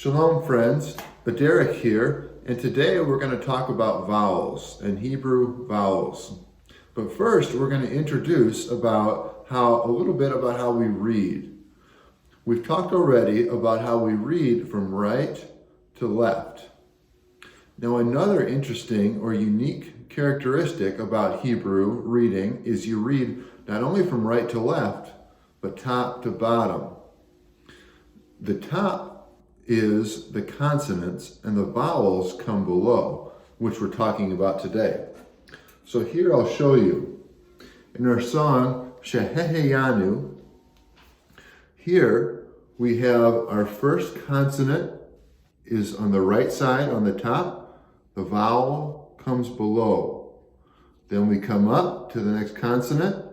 Shalom friends, Derek here, and today we're going to talk about vowels and Hebrew vowels. But first we're going to introduce a little bit about how we read. We've talked already about how we read from right to left. Now another interesting or unique characteristic about Hebrew reading is you read not only from right to left, but top to bottom. The top is the consonants and the vowels come below, which we're talking about today. So here I'll show you. In our song, Sheheheyanu, here we have our first consonant is on the right side on the top, the vowel comes below. Then we come up to the next consonant,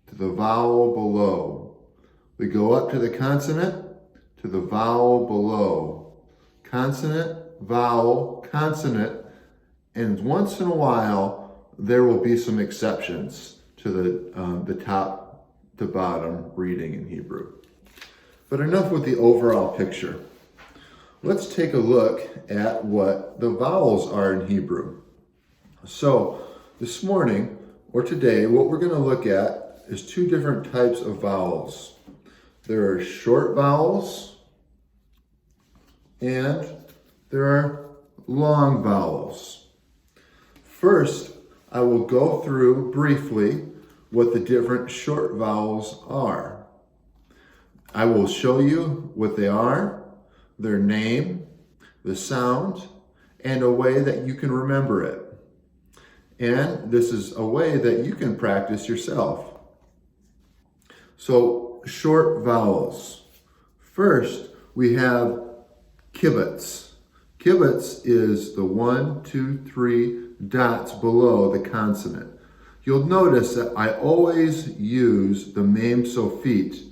to the vowel below. We go up to the consonant, to the vowel below. Consonant, vowel, consonant, and once in a while there will be some exceptions to the top to bottom reading in Hebrew. But enough with the overall picture. Let's take a look at what the vowels are in Hebrew. So this morning, or today, what we're going to look at is two different types of vowels. There are short vowels and there are long vowels. First, I will go through briefly what the different short vowels are. I will show you what they are, their name, the sound, and a way that you can remember it. And this is a way that you can practice yourself. So, short vowels. First, we have kibbutz. Kibbutz is the 1, 2, 3 dots below the consonant. You'll notice that I always use the mem sofit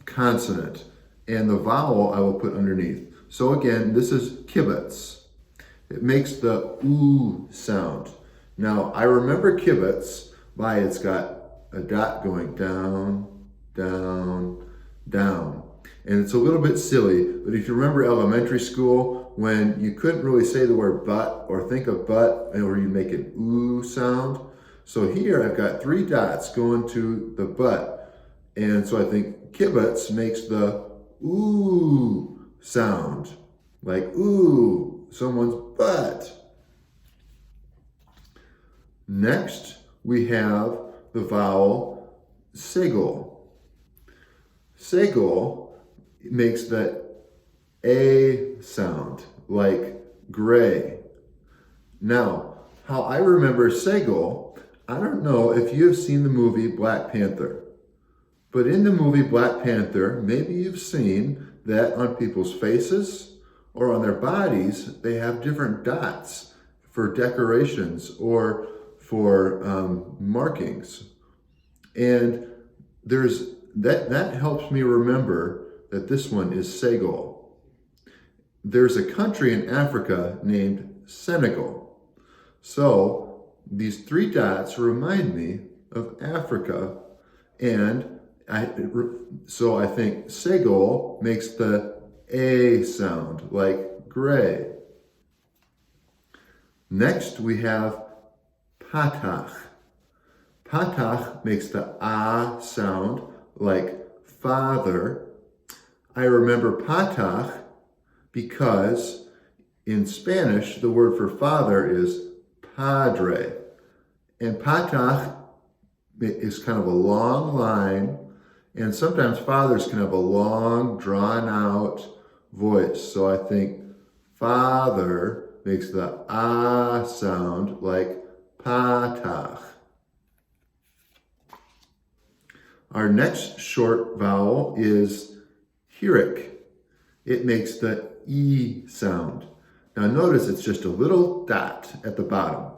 consonant, and the vowel I will put underneath. So again, this is kibbutz. It makes the oo sound. Now, I remember kibbutz by it's got a dot going down, down, down. And it's a little bit silly, but if you remember elementary school, when you couldn't really say the word but or think of but, or you make an ooh sound. So here I've got 3 dots going to the but. And so I think kibbutz makes the ooh sound, like ooh, someone's butt. Next, we have the vowel segol. Segol makes the A sound, like gray. Now, how I remember segol, I don't know if you have seen the movie Black Panther, but in the movie Black Panther, maybe you've seen that on people's faces or on their bodies, they have different dots for decorations or for markings. And that helps me remember that this one is segol. There's a country in Africa named Senegal. So these 3 dots remind me of Africa, and so I think segol makes the A sound, like gray. Next we have patach. Patach makes the ah sound, like father. I remember patach because in Spanish, the word for father is padre. And patach is kind of a long line, and sometimes fathers can have a long, drawn out voice. So I think father makes the ah sound like patach. Our next short vowel is hirik. It makes the E sound. Now notice it's just a little dot at the bottom.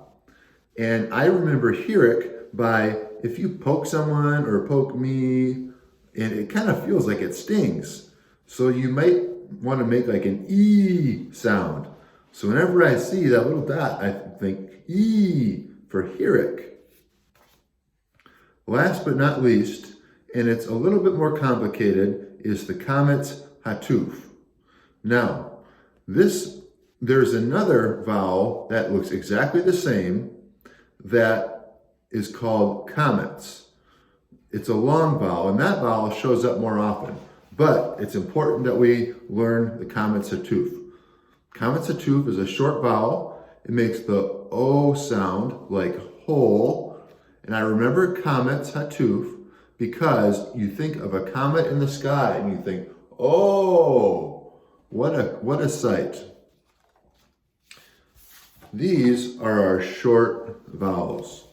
And I remember hirik by if you poke someone or poke me, and it kind of feels like it stings. So you might want to make like an E sound. So whenever I see that little dot, I think E for hirik. Last but not least, and it's a little bit more complicated, is the kametz hatuf. Now, there's another vowel that looks exactly the same that is called comets. It's a long vowel, and that vowel shows up more often. But it's important that we learn the comets hatuf. Comets hatuf is a short vowel. It makes the O sound like whole. And I remember comets hatuf because you think of a comet in the sky and you think, oh, what a sight. These are our short vowels.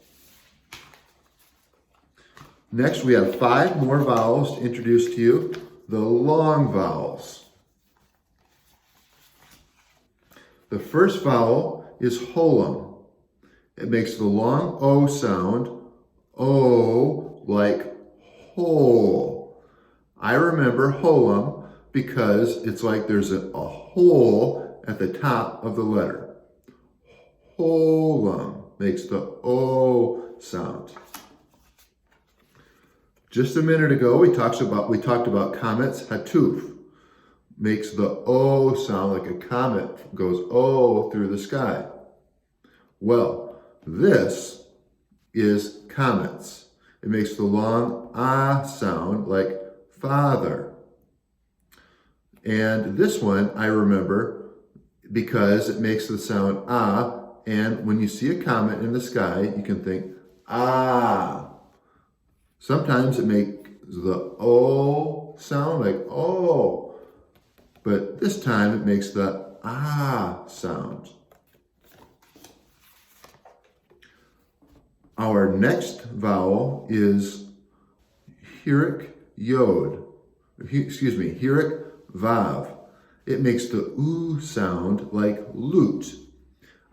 Next, we have 5 more vowels to introduce to you, the long vowels. The first vowel is holum. It makes the long O sound, O, like whole. I remember holum because it's like there's a hole at the top of the letter. Holum makes the O sound. Just a minute ago, we talked about comets hatuf. Makes the O sound like a comet goes O through the sky. Well, this is comets. It makes the long ah sound like father. And this one I remember because it makes the sound ah, and when you see a comet in the sky, you can think ah. Sometimes it makes the O sound like oh, but this time it makes the ah sound. Our next vowel is hirik yod. Hirik vav. It makes the oo sound like lute.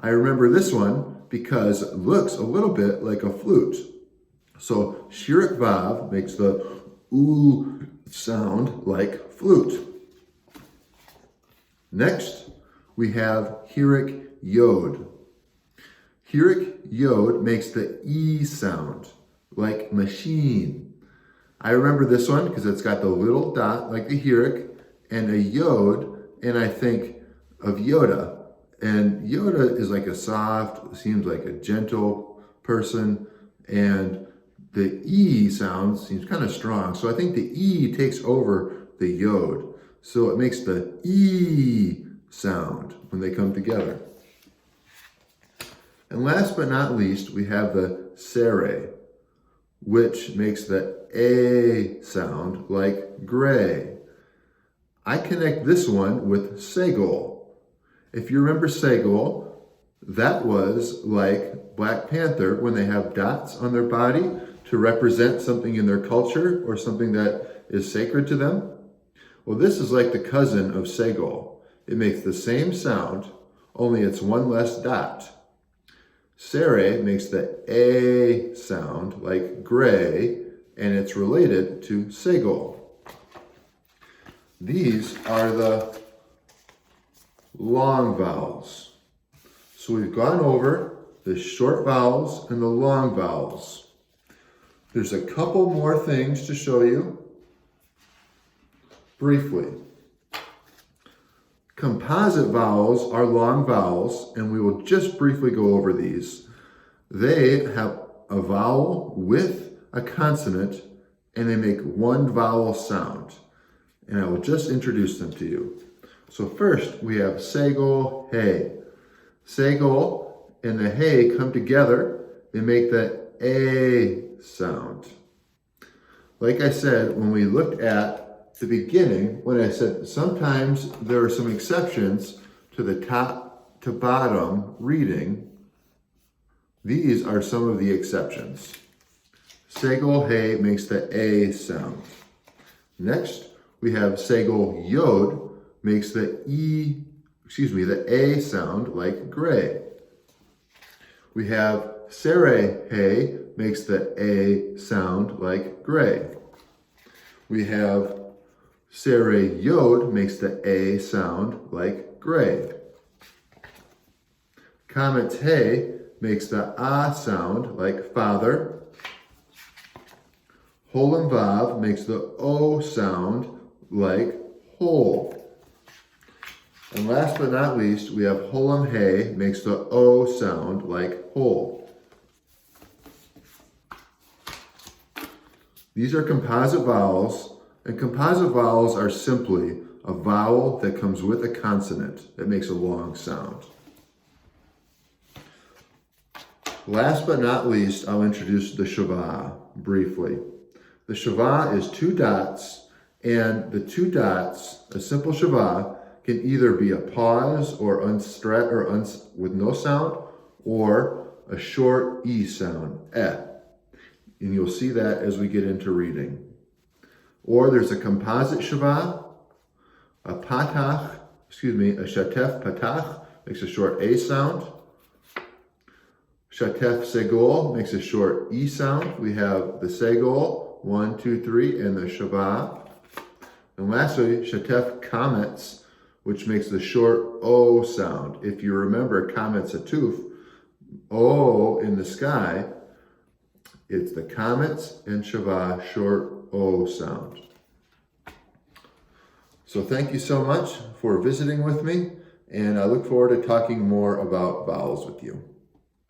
I remember this one because it looks a little bit like a flute. So hirik vav makes the oo sound like flute. Next, we have hirik yod. Hirik yod makes the E sound, like machine. I remember this one because it's got the little dot like the hirik and a yod, and I think of Yoda. And Yoda is like a soft, seems like a gentle person, and the E sound seems kind of strong. So I think the E takes over the yod. So it makes the E sound when they come together. And last but not least, we have the sere, which makes the A sound like gray. I connect this one with Segol. If you remember Segol, that was like Black Panther when they have dots on their body to represent something in their culture or something that is sacred to them. Well, this is like the cousin of Segol. It makes the same sound, only it's one less dot. Sere makes the A sound like gray, and it's related to Segol. These are the long vowels. So we've gone over the short vowels and the long vowels. There's a couple more things to show you briefly. Composite vowels are long vowels, and we will just briefly go over these. They have a vowel with a consonant, and they make one vowel sound. And I will just introduce them to you. So first, we have segol, hey. Segol and the hey come together. They make the A sound. Like I said, when we looked at the beginning, when I said sometimes there are some exceptions to the top to bottom reading, these are some of the exceptions. Segol hey makes the A sound. Next, we have segol yod makes the A sound like gray. We have sere hey makes the A sound like gray. We have sere yod makes the A sound like gray. Comet hey makes the A sound like father. Holem vav makes the O sound like whole. And last but not least, we have holam hey, makes the O sound like hole. These are composite vowels, and composite vowels are simply a vowel that comes with a consonant that makes a long sound. Last but not least, I'll introduce the shava briefly. The shava is 2 dots, and the 2 dots, a simple shava, can either be a pause or with no sound, or a short E sound, eh. And you'll see that as we get into reading. Or there's a composite shava, a shatef patach, makes a short A sound. Shatef segol makes a short E sound. We have the segol, 1, 2, 3, and the shava. And lastly, shatef kamets, which makes the short O sound. If you remember Comet's Hatuf, O in the sky, it's the Comets and Shava short O sound. So thank you so much for visiting with me, and I look forward to talking more about vowels with you.